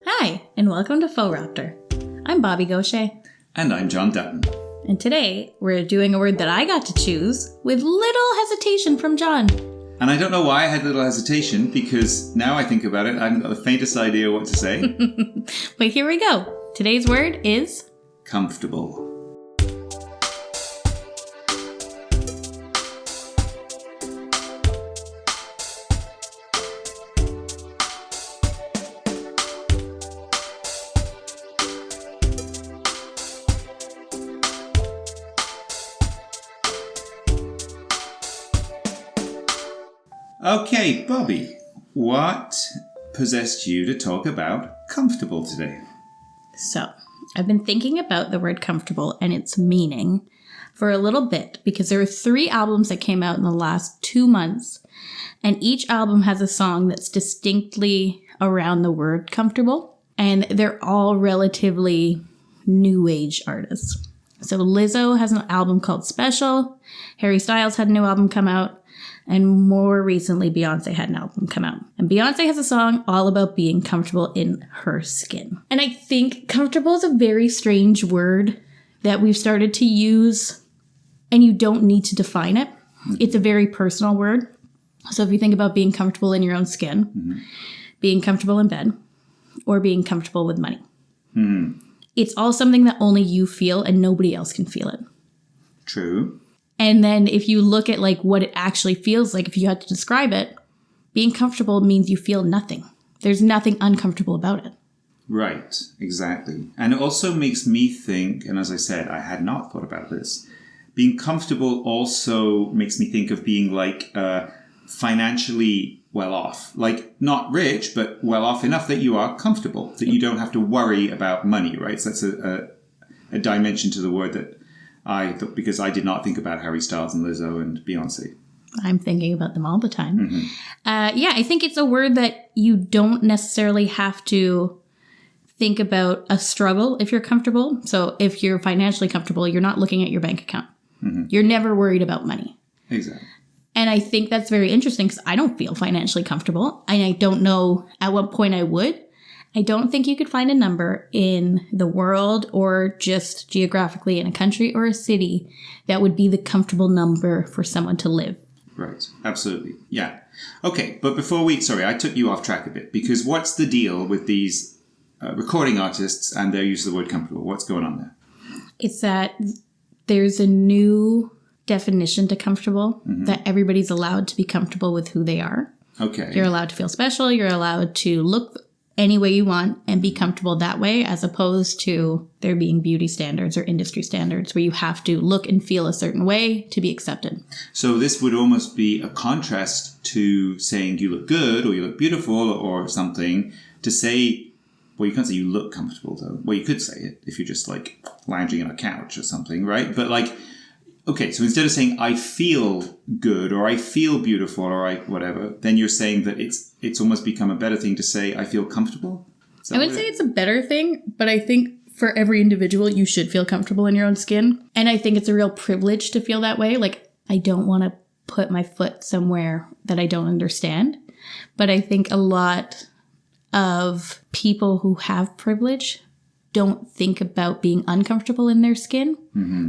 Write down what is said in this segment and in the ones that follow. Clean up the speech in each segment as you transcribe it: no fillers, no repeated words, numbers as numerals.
Hi, and welcome to Fauxropter. I'm Bobbie Gaucher. And I'm John Dutton. And today, we're doing a word that I got to choose with little hesitation from John. And I don't know why I had little hesitation, because now I think about it, I haven't got the faintest idea what to say. But here we go. Today's word is... comfortable. Okay, Bobbie, what possessed you to talk about comfortable today? So, I've been thinking about the word comfortable and its meaning for a little bit because there were 3 albums that came out in the last 2 months, and each album has a song that's distinctly around the word comfortable, and they're all relatively new age artists. So Lizzo has an album called Special, Harry Styles had a new album come out, and more recently, Beyonce had an album come out. And Beyonce has a song all about being comfortable in her skin. And I think comfortable is a very strange word that we've started to use, and you don't need to define it. It's a very personal word. So if you think about being comfortable in your own skin, being comfortable in bed, or being comfortable with money, it's all something that only you feel and nobody else can feel it. True. And then if you look at like what it actually feels like, if you had to describe it, being comfortable means you feel nothing. There's nothing uncomfortable about it. Right, exactly. And it also makes me think, and as I said, I had not thought about this, being comfortable also makes me think of being like financially well off. Like not rich, but well off enough that you are comfortable, that you don't have to worry about money, right? So that's a dimension to the word that because I did not think about Harry Styles and Lizzo and Beyonce. I'm thinking about them all the time. I think it's a word that you don't necessarily have to think about a struggle if you're comfortable. So if you're financially comfortable, you're not looking at your bank account. You're never worried about money. Exactly. And I think that's very interesting because I don't feel financially comfortable. And I don't know at what point I would. I don't think you could find a number in the world or just geographically in a country or a city that would be the comfortable number for someone to live. Right. Absolutely. Yeah. Okay. But before I took you off track a bit because what's the deal with these recording artists and their use of the word comfortable? What's going on there? It's that there's a new definition to comfortable, that everybody's allowed to be comfortable with who they are. Okay. You're allowed to feel special. You're allowed to look any way you want and be comfortable that way, as opposed to there being beauty standards or industry standards where you have to look and feel a certain way to be accepted. So this would almost be a contrast to saying you look good or you look beautiful or something, to say, well, you can't say you look comfortable though. Well, you could say it if you're just like lounging on a couch or something, right? But like, okay, so instead of saying I feel good or I feel beautiful or I whatever, then you're saying that it's almost become a better thing to say I feel comfortable? I would say it's a better thing, but I think for every individual, you should feel comfortable in your own skin. And I think it's a real privilege to feel that way. Like, I don't want to put my foot somewhere that I don't understand. But I think a lot of people who have privilege don't think about being uncomfortable in their skin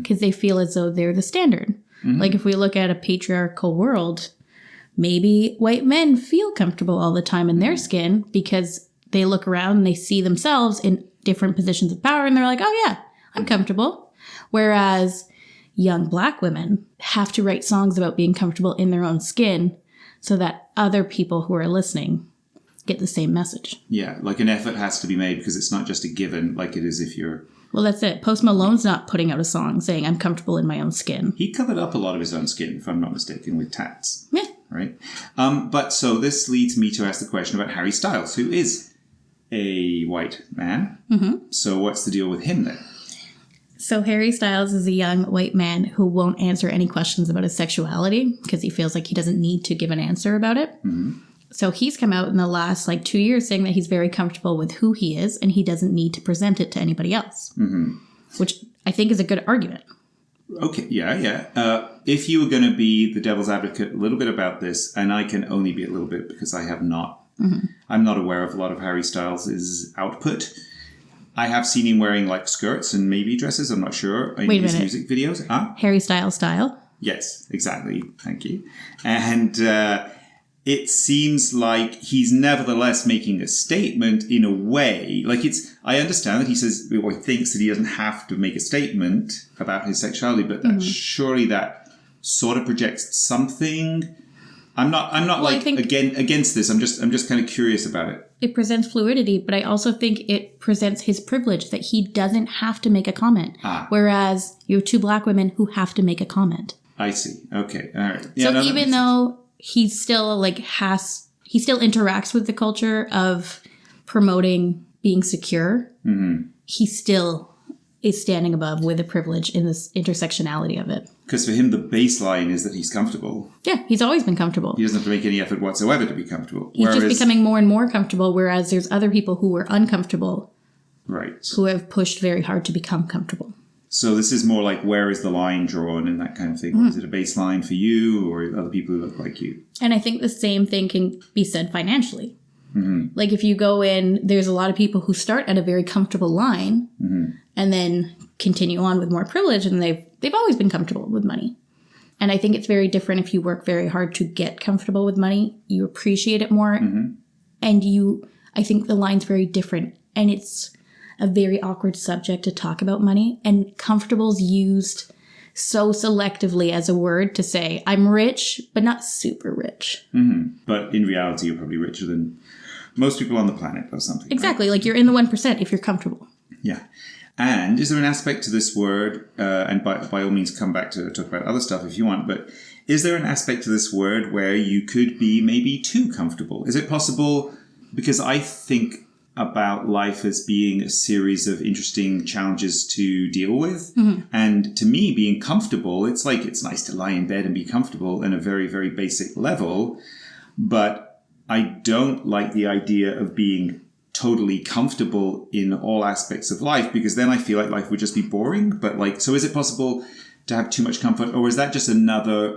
because they feel as though they're the standard. Like if we look at a patriarchal world, maybe white men feel comfortable all the time in their skin because they look around and they see themselves in different positions of power and they're like, oh yeah, I'm comfortable. Whereas young black women have to write songs about being comfortable in their own skin so that other people who are listening get the same message. Yeah, like an effort has to be made because it's not just a given like it is if you're... Well, that's it. Post Malone's not putting out a song saying, I'm comfortable in my own skin. He covered up a lot of his own skin, if I'm not mistaken, with tats. Yeah. Right? But so this leads me to ask the question about Harry Styles, who is a white man. So what's the deal with him then? So Harry Styles is a young white man who won't answer any questions about his sexuality because he feels like he doesn't need to give an answer about it. So he's come out in the last 2 years saying that he's very comfortable with who he is and he doesn't need to present it to anybody else, which I think is a good argument. Okay, yeah. If you were going to be the devil's advocate a little bit about this, and I can only be a little bit because I have not I'm not aware of a lot of Harry Styles' output. I have seen him wearing like skirts and maybe dresses, I'm not sure, in his music videos. Harry Styles style? Yes, exactly. Thank you. And it seems like he's nevertheless making a statement in a way. Like I understand that he says, or he thinks that he doesn't have to make a statement about his sexuality, but that surely that sort of projects something. I'm not against this. I'm just kind of curious about it. It presents fluidity, but I also think it presents his privilege that he doesn't have to make a comment. Whereas you have two black women who have to make a comment. I see. Okay. All right. Yeah, so even though he still he still interacts with the culture of promoting being secure, he still is standing above with a privilege in this intersectionality of it. Because for him, the baseline is that he's comfortable. Yeah, he's always been comfortable. He doesn't have to make any effort whatsoever to be comfortable. He's just becoming more and more comfortable, whereas there's other people who were uncomfortable. Right. Who have pushed very hard to become comfortable. So this is more like, where is the line drawn and that kind of thing? Is it a baseline for you or other people who look like you? And I think the same thing can be said financially. Like if you go in, there's a lot of people who start at a very comfortable line and then continue on with more privilege, and they've always been comfortable with money. And I think it's very different if you work very hard to get comfortable with money. You appreciate it more. And I think the line's very different. And it's a very awkward subject to talk about money. And comfortable's used so selectively as a word to say, I'm rich, but not super rich. But in reality, you're probably richer than most people on the planet or something. Exactly. Right? Like you're in the 1% if you're comfortable. Yeah. And is there an aspect to this word, and by all means come back to talk about other stuff if you want, but is there an aspect to this word where you could be maybe too comfortable? Is it possible? Because I think about life as being a series of interesting challenges to deal with. And to me, being comfortable, it's like it's nice to lie in bed and be comfortable in a very, very basic level. But I don't like the idea of being totally comfortable in all aspects of life, because then I feel like life would just be boring. But so is it possible to have too much comfort, or is that just another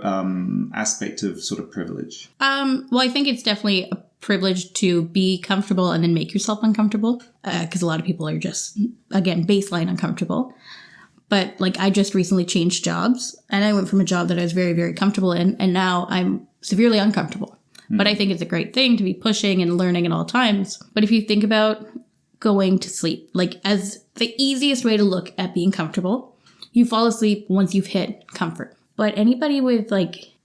aspect of sort of privilege? Well, I think it's definitely a privilege to be comfortable and then make yourself uncomfortable, because a lot of people are just, again, baseline uncomfortable. But I just recently changed jobs, and I went from a job that I was very, very comfortable in, and now I'm severely uncomfortable. But I think it's a great thing to be pushing and learning at all times. But if you think about going to sleep, as the easiest way to look at being comfortable, you fall asleep once you've hit comfort. But anybody with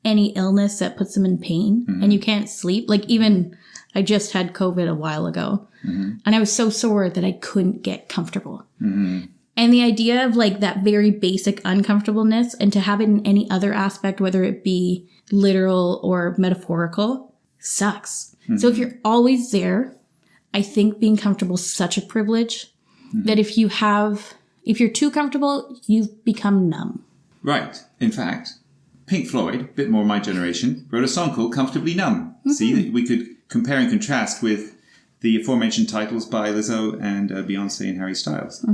any illness that puts them in pain and you can't sleep, even I just had COVID a while ago and I was so sore that I couldn't get comfortable. And the idea of that very basic uncomfortableness, and to have it in any other aspect, whether it be literal or metaphorical, sucks. So if you're always there, I think being comfortable is such a privilege that if you're too comfortable, you've become numb. Right. In fact, Pink Floyd, a bit more my generation, wrote a song called Comfortably Numb. See, we could compare and contrast with the aforementioned titles by Lizzo and Beyonce and Harry Styles.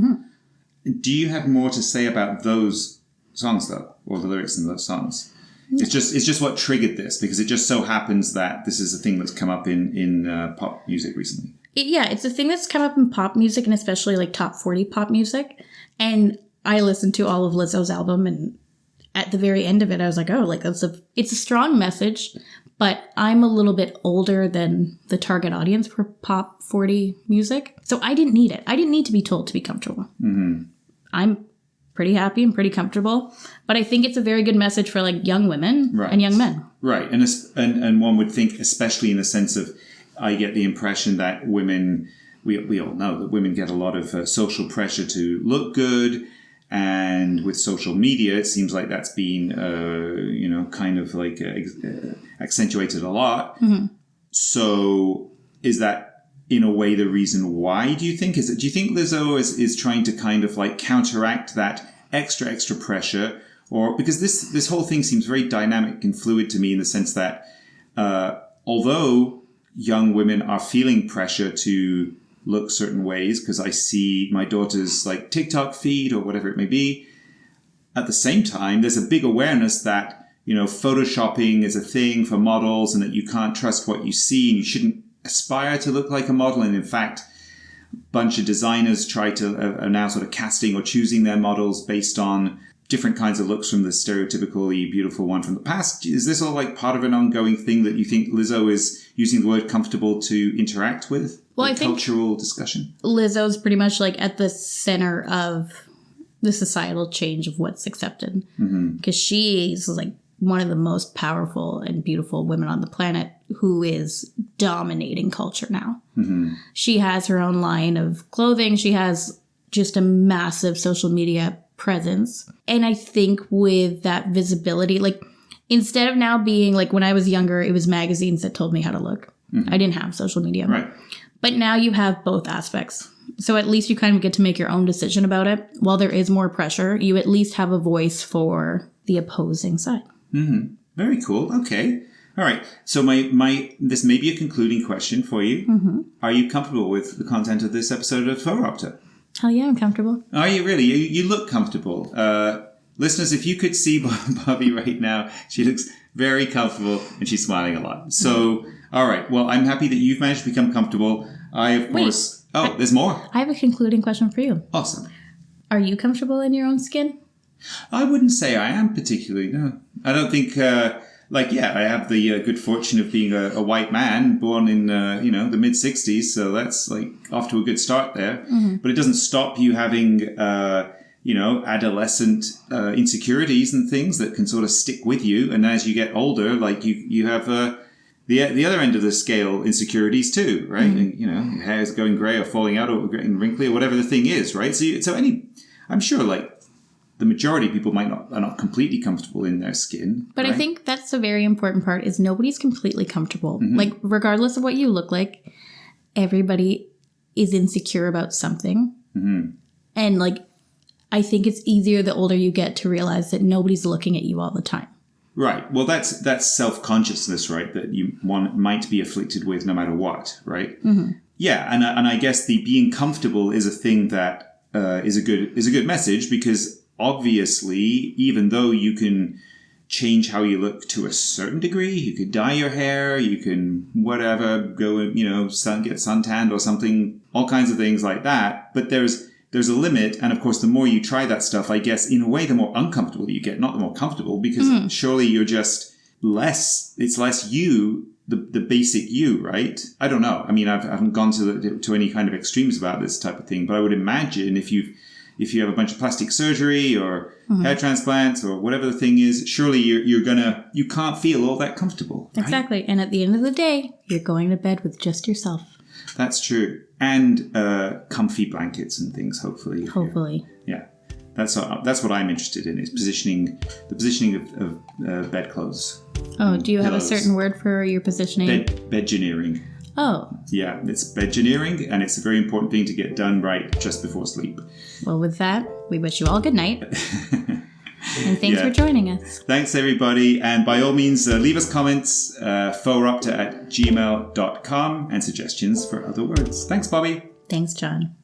Do you have more to say about those songs, though, or the lyrics in those songs? It's just what triggered this, because it just so happens that this is a thing that's come up in pop music recently. It's a thing that's come up in pop music, and especially top 40 pop music. And I listened to all of Lizzo's album, and at the very end of it, I was like, it's a strong message, but I'm a little bit older than the target audience for pop 40 music. So I didn't need it. I didn't need to be told to be comfortable. I'm pretty happy and pretty comfortable, but I think it's a very good message for young women and young men. Right. And one would think, especially in the sense of, I get the impression that women, we all know that women get a lot of social pressure to look good. And with social media, it seems like that's been, accentuated a lot. So is that in a way the reason why, do you think? Do you think Lizzo is trying to kind of counteract that extra pressure? Or because this whole thing seems very dynamic and fluid to me, in the sense that although young women are feeling pressure to look certain ways, because I see my daughter's TikTok feed or whatever it may be, at the same time, there's a big awareness that, photoshopping is a thing for models, and that you can't trust what you see, and you shouldn't aspire to look like a model. And in fact, a bunch of designers are now sort of casting or choosing their models based on different kinds of looks from the stereotypically beautiful one from the past. Is this all like part of an ongoing thing that you think Lizzo is using the word comfortable to interact with? Well, I think cultural discussion. Lizzo's pretty much like at the center of the societal change of what's accepted. Because she's like one of the most powerful and beautiful women on the planet who is dominating culture now. She has her own line of clothing. She has just a massive social media presence. And I think with that visibility, like instead of now being like when I was younger, it was magazines that told me how to look. I didn't have social media. Right. But now you have both aspects. So at least you kind of get to make your own decision about it. While there is more pressure, you at least have a voice for the opposing side. Very cool. Okay. All right. So this may be a concluding question for you. Are you comfortable with the content of this episode of Fauxropter? Hell yeah, I'm comfortable. Are you really? You look comfortable. Listeners, if you could see Bobbie right now, she looks very comfortable and she's smiling a lot. So, all right. Well, I'm happy that you've managed to become comfortable. There's more. I have a concluding question for you. Awesome. Are you comfortable in your own skin? I wouldn't say I am particularly, no. I don't think, I have the good fortune of being a white man born in, the mid-60s, so that's, off to a good start there. But it doesn't stop you having, adolescent insecurities and things that can sort of stick with you. And as you get older, you have the other end of the scale insecurities too, right? And, your hair's going grey or falling out or getting wrinkly or whatever the thing is, right? I'm sure, the majority of people are not completely comfortable in their skin. But right? I think that's a very important part is nobody's completely comfortable. Regardless of what you look like, everybody is insecure about something. And I think it's easier the older you get to realize that nobody's looking at you all the time. Right. Well, that's self-consciousness, right? That one might be afflicted with no matter what, right? Yeah. And I guess the being comfortable is a thing that is a good message because obviously, even though you can change how you look to a certain degree, you could dye your hair, you can whatever, go and, get suntanned or something, all kinds of things like that. But there's a limit. And of course, the more you try that stuff, I guess, in a way, the more uncomfortable you get, not the more comfortable, because surely you're just it's less you, the basic you, right? I don't know. I mean, I haven't gone to any kind of extremes about this type of thing, but I would imagine if you have a bunch of plastic surgery or hair transplants or whatever the thing is, surely you can't feel all that comfortable. Right? Exactly. And at the end of the day, you're going to bed with just yourself. That's true. And comfy blankets and things, hopefully. Hopefully. Yeah. That's what I'm interested in, is the positioning of bedclothes. Oh, do you have a certain word for your positioning? Bedgeneering. Oh. Yeah, it's bedgeneering, and it's a very important thing to get done right just before sleep. Well, with that, we wish you all good night. And thanks for joining us. Thanks, everybody. And by all means, leave us comments, fauxropter@gmail.com, and suggestions for other words. Thanks, Bobbie. Thanks, John.